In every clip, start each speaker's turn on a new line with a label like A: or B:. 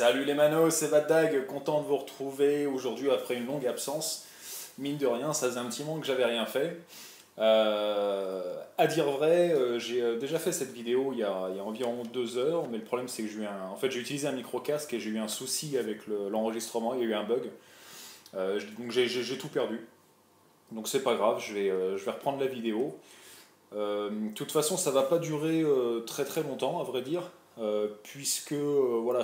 A: Salut les manos, c'est Baddag, content de vous retrouver aujourd'hui après une longue absence. Mine de rien, ça faisait un petit moment que j'avais rien fait. À dire vrai, j'ai déjà fait cette vidéo il y a environ 2 heures, mais le problème c'est que j'ai utilisé un micro-casque et j'ai eu un souci avec l'enregistrement, il y a eu un bug. Donc j'ai tout perdu. Donc c'est pas grave, je vais reprendre la vidéo. De toute façon, ça va pas durer très très longtemps, à vrai dire, puisque voilà, en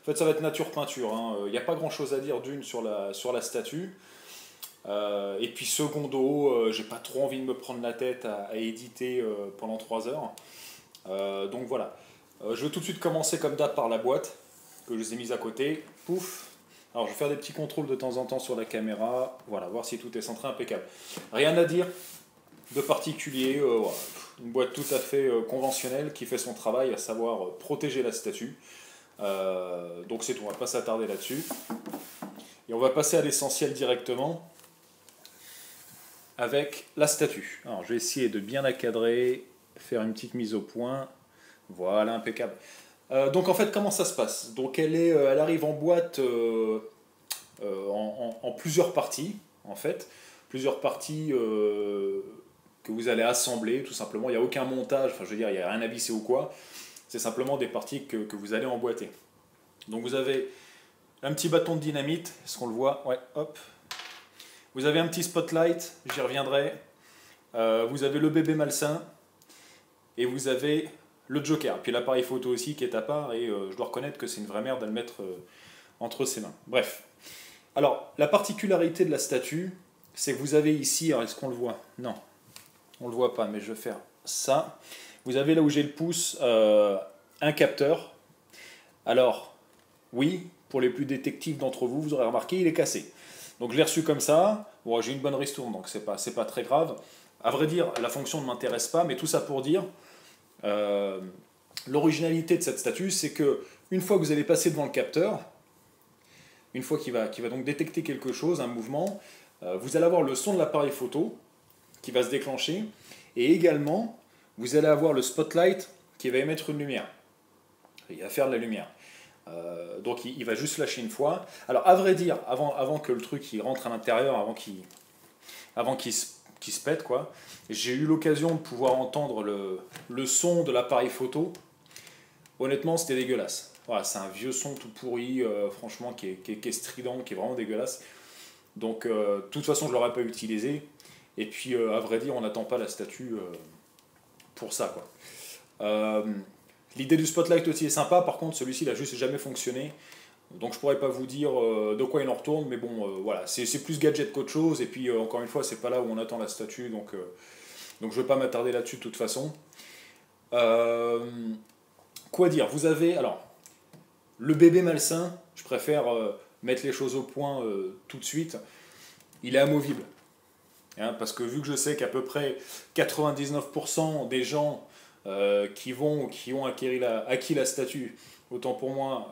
A: fait, ça va être nature peinture, hein. Il n'y a pas grand chose à dire d'une sur la statue. Et puis secondo, j'ai pas trop envie de me prendre la tête à éditer pendant 3 heures. Donc voilà. Je vais tout de suite commencer comme d'hab par la boîte que je vous ai mise à côté. Pouf. Alors je vais faire des petits contrôles de temps en temps sur la caméra. Voilà, voir si tout est centré impeccable. Rien à dire de particulier. Voilà. Une boîte tout à fait conventionnelle qui fait son travail, à savoir protéger la statue. Donc c'est tout, on va pas s'attarder là-dessus. Et on va passer à l'essentiel directement avec la statue. Alors je vais essayer de bien la cadrer, faire une petite mise au point. Voilà, impeccable. Donc en fait, comment ça se passe? Donc elle arrive en boîte en plusieurs parties, en fait. Plusieurs parties que vous allez assembler, tout simplement. Il n'y a aucun montage, enfin je veux dire, il n'y a rien à visser ou quoi. C'est simplement des parties que vous allez emboîter. Donc vous avez un petit bâton de dynamite, est-ce qu'on le voit? Ouais, hop. Vous avez un petit spotlight, j'y reviendrai. Vous avez le bébé malsain. Et vous avez le Joker. Puis l'appareil photo aussi qui est à part. Et je dois reconnaître que c'est une vraie merde à le mettre entre ses mains. Bref. Alors, la particularité de la statue, c'est que vous avez ici, alors est-ce qu'on le voit? Non, on ne le voit pas, mais je vais faire ça. Vous avez là où j'ai le pouce un capteur. Alors, oui, pour les plus détectives d'entre vous, vous aurez remarqué, il est cassé. Donc je l'ai reçu comme ça. Bon, j'ai une bonne ristourne, donc c'est pas très grave. À vrai dire, la fonction ne m'intéresse pas, mais tout ça pour dire, l'originalité de cette statue, c'est que une fois que vous allez passer devant le capteur, une fois qu'il va donc détecter quelque chose, un mouvement, vous allez avoir le son de l'appareil photo qui va se déclencher, et également, vous allez avoir le spotlight qui va émettre une lumière. Il va faire de la lumière. Donc il va juste lâcher une fois. Alors à vrai dire, avant que le truc il rentre à l'intérieur, avant qu'il se pète, quoi, j'ai eu l'occasion de pouvoir entendre le son de l'appareil photo. Honnêtement, c'était dégueulasse. Voilà, c'est un vieux son tout pourri, franchement, qui est strident, qui est vraiment dégueulasse. Donc, de toute façon, je ne l'aurais pas utilisé. Et puis, à vrai dire, on n'attend pas la statue pour ça, quoi. L'idée du spotlight aussi est sympa, par contre, celui-ci, il n'a juste jamais fonctionné. Donc, je pourrais pas vous dire de quoi il en retourne, mais bon, voilà, c'est plus gadget qu'autre chose. Et puis, encore une fois, c'est pas là où on attend la statue, donc je ne vais pas m'attarder là-dessus de toute façon. Quoi dire? Vous avez, alors, le bébé malsain, je préfère mettre les choses au point tout de suite, il est amovible. Hein, parce que vu que je sais qu'à peu près 99% des gens qui ont acquis la statue, autant pour moi,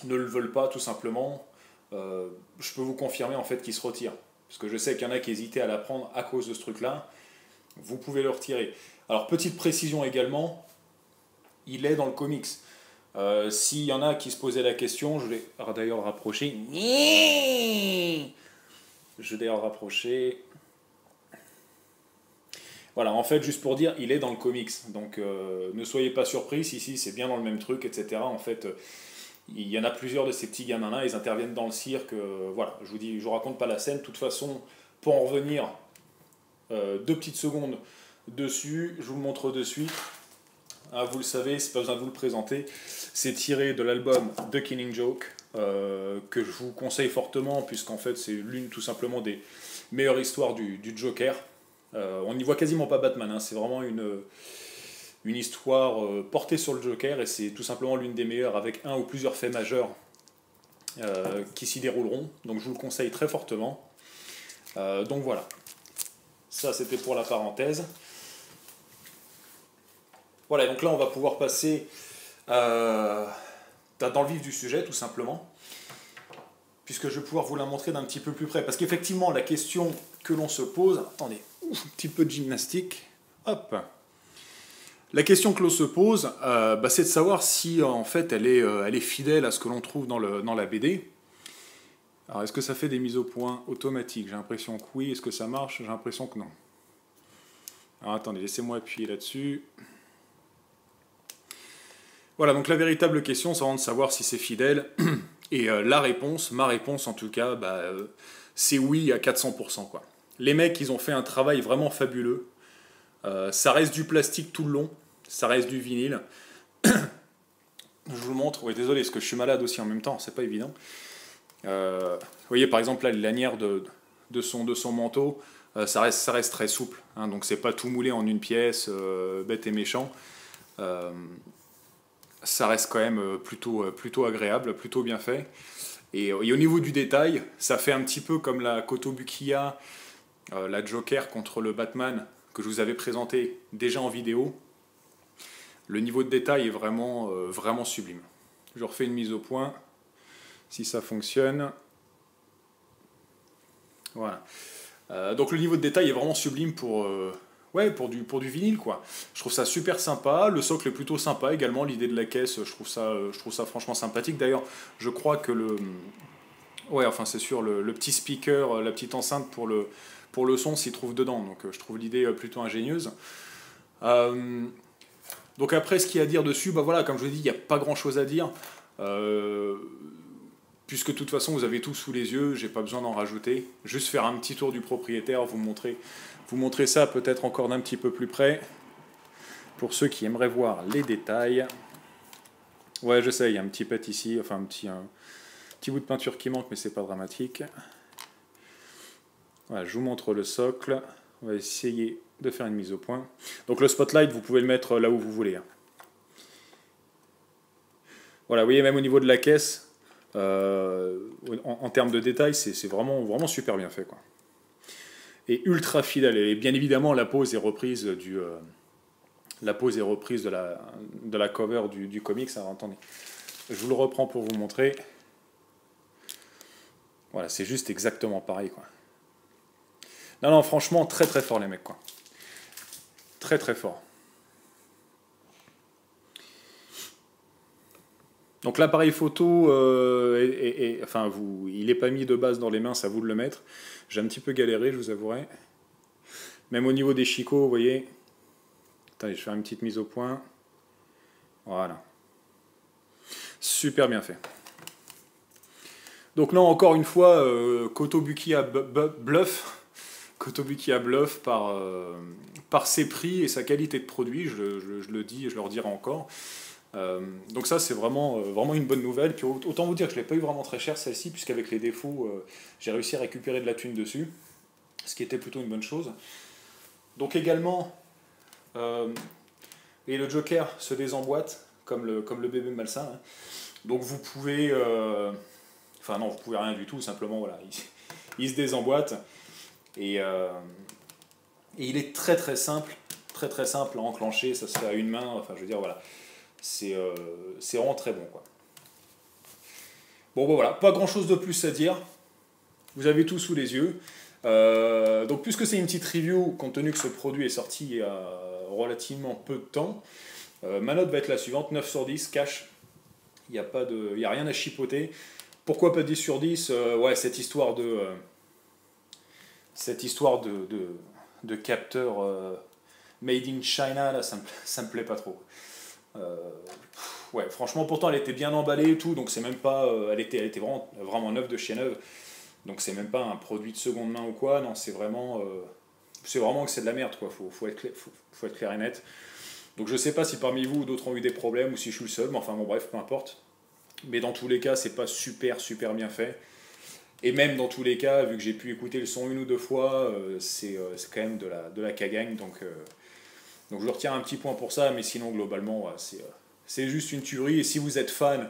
A: ne le veulent pas tout simplement, je peux vous confirmer en fait qu'il se retire. Parce que je sais qu'il y en a qui hésitaient à la prendre à cause de ce truc-là. Vous pouvez le retirer. Alors petite précision également, il est dans le comics. S'il y en a qui se posaient la question, je vais d'ailleurs rapprocher. Je vais d'ailleurs rapprocher. Voilà, en fait, juste pour dire, il est dans le comics. Donc ne soyez pas surpris, si c'est bien dans le même truc, etc. En fait, il y en a plusieurs de ces petits gamins-là, ils interviennent dans le cirque. Voilà, je vous raconte pas la scène. De toute façon, pour en revenir 2 petites secondes dessus, je vous le montre de suite. Ah, vous le savez, c'est pas besoin de vous le présenter. C'est tiré de l'album The Killing Joke, que je vous conseille fortement, puisqu'en fait c'est l'une tout simplement des meilleures histoires du Joker. On n'y voit quasiment pas Batman, hein, c'est vraiment une histoire portée sur le Joker, et c'est tout simplement l'une des meilleures, avec un ou plusieurs faits majeurs qui s'y dérouleront. Donc je vous le conseille très fortement. Donc voilà, ça c'était pour la parenthèse. Voilà, donc là on va pouvoir passer dans le vif du sujet tout simplement, puisque je vais pouvoir vous la montrer d'un petit peu plus près. Parce qu'effectivement la question que l'on se pose, attendez, un petit peu de gymnastique, hop, La question que l'on se pose, c'est de savoir si en fait elle est fidèle à ce que l'on trouve dans la BD. Alors est-ce que ça fait des mises au point automatiques? J'ai l'impression que oui. Est-ce que ça marche? J'ai l'impression que non. Alors attendez, laissez-moi appuyer là-dessus. Voilà, donc la véritable question, c'est vraiment de savoir si c'est fidèle. Et la réponse, ma réponse en tout cas, c'est oui à 400%, quoi. Les mecs, ils ont fait un travail vraiment fabuleux. Ça reste du plastique tout le long, ça reste du vinyle. Je vous le montre, oui, désolé, parce que je suis malade aussi en même temps, c'est pas évident. Vous voyez par exemple là, les lanières de son manteau, ça reste très souple, hein, donc c'est pas tout moulé en une pièce, bête et méchant. Ça reste quand même plutôt agréable, plutôt bien fait. Et au niveau du détail, ça fait un petit peu comme la Kotobukiya, la Joker contre le Batman, que je vous avais présenté déjà en vidéo. Le niveau de détail est vraiment sublime. Je refais une mise au point, si ça fonctionne. Voilà. Donc le niveau de détail est vraiment sublime pour du vinyle, quoi. Je trouve ça super sympa. Le socle est plutôt sympa également. L'idée de la caisse, je trouve ça franchement sympathique. D'ailleurs, je crois que c'est sûr, le petit speaker, la petite enceinte pour le son s'y trouve dedans. Donc je trouve l'idée plutôt ingénieuse. Donc après, ce qu'il y a à dire dessus, voilà, comme je vous l'ai dit, il n'y a pas grand chose à dire. Puisque de toute façon, vous avez tout sous les yeux, j'ai pas besoin d'en rajouter. Juste faire un petit tour du propriétaire, vous montrer ça peut-être encore d'un petit peu plus près. Pour ceux qui aimeraient voir les détails. Ouais, je sais, il y a un petit pet ici, enfin un petit bout de peinture qui manque, mais c'est pas dramatique. Voilà, je vous montre le socle. On va essayer de faire une mise au point. Donc le spotlight, vous pouvez le mettre là où vous voulez. Voilà, vous voyez, même au niveau de la caisse, en termes de détails, c'est vraiment super bien fait, quoi. Et ultra fidèle. Et bien évidemment, la pose est reprise de la cover du comics. Alors, attendez, je vous le reprends pour vous montrer. Voilà, c'est juste exactement pareil, quoi. Non, franchement, très très fort les mecs, quoi. Très très fort. Donc l'appareil photo, il n'est pas mis de base dans les mains, c'est à vous de le mettre. J'ai un petit peu galéré, je vous avouerai. Même au niveau des chicots, vous voyez. Attendez, je vais faire une petite mise au point. Voilà. Super bien fait. Donc non, encore une fois, Kotobukiya bluffe. Kotobukiya bluffe par ses prix et sa qualité de produit, je le dis et je le redirai encore. Donc ça c'est vraiment une bonne nouvelle. Puis autant vous dire que je ne l'ai pas eu vraiment très cher celle-ci, puisqu'avec les défauts j'ai réussi à récupérer de la thune dessus, ce qui était plutôt une bonne chose. Donc également, et le Joker se désemboîte comme le bébé malsain, hein. Donc vous pouvez, non, vous pouvez rien du tout, simplement voilà, il se désemboîte et il est très très simple à enclencher, ça se fait à une main, enfin je veux dire voilà. C'est vraiment très bon, quoi. Bon, voilà, pas grand chose de plus à dire. Vous avez tout sous les yeux. Donc, puisque c'est une petite review, compte tenu que ce produit est sorti il y a relativement peu de temps, ma note va être la suivante: 9 sur 10, cash. Il n'y a rien à chipoter. Pourquoi pas 10 sur 10? Ouais, cette histoire de capteur made in China, là, ça me plaît pas trop. Ouais, franchement, pourtant elle était bien emballée et tout, donc c'est même pas, elle était vraiment neuve de chez neuve, donc c'est même pas un produit de seconde main ou quoi. Non, c'est vraiment que c'est de la merde, quoi. Faut être clair et net. Donc je sais pas si parmi vous d'autres ont eu des problèmes ou si je suis le seul, mais enfin bon, bref, peu importe. Mais dans tous les cas, c'est pas super bien fait. Et même dans tous les cas, vu que j'ai pu écouter le son une ou deux fois, c'est quand même de la cagagne, donc je retire un petit point pour ça, mais sinon globalement, ouais, c'est juste une tuerie. Et si vous êtes fan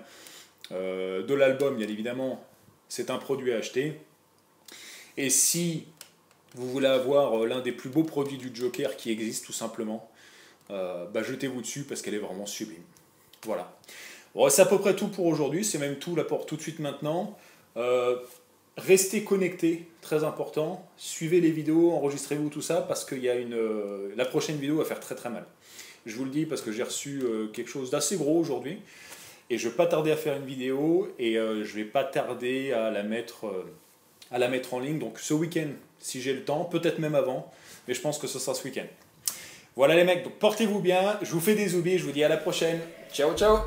A: de l'album, bien évidemment, c'est un produit à acheter. Et si vous voulez avoir l'un des plus beaux produits du Joker qui existe, tout simplement, jetez-vous dessus parce qu'elle est vraiment sublime. Voilà. Bon, c'est à peu près tout pour aujourd'hui, c'est même tout là pour tout de suite maintenant. Restez connectés, très important. Suivez les vidéos, enregistrez-vous tout ça, parce que la prochaine vidéo va faire très très mal. je vous le dis parce que j'ai reçu quelque chose d'assez gros aujourd'hui. Et je ne vais pas tarder à faire une vidéo et je ne vais pas tarder à la mettre en ligne. Donc ce week-end, si j'ai le temps, peut-être même avant, mais je pense que ce sera ce week-end. Voilà les mecs, donc portez-vous bien, je vous fais des oublis, je vous dis à la prochaine. Ciao, ciao!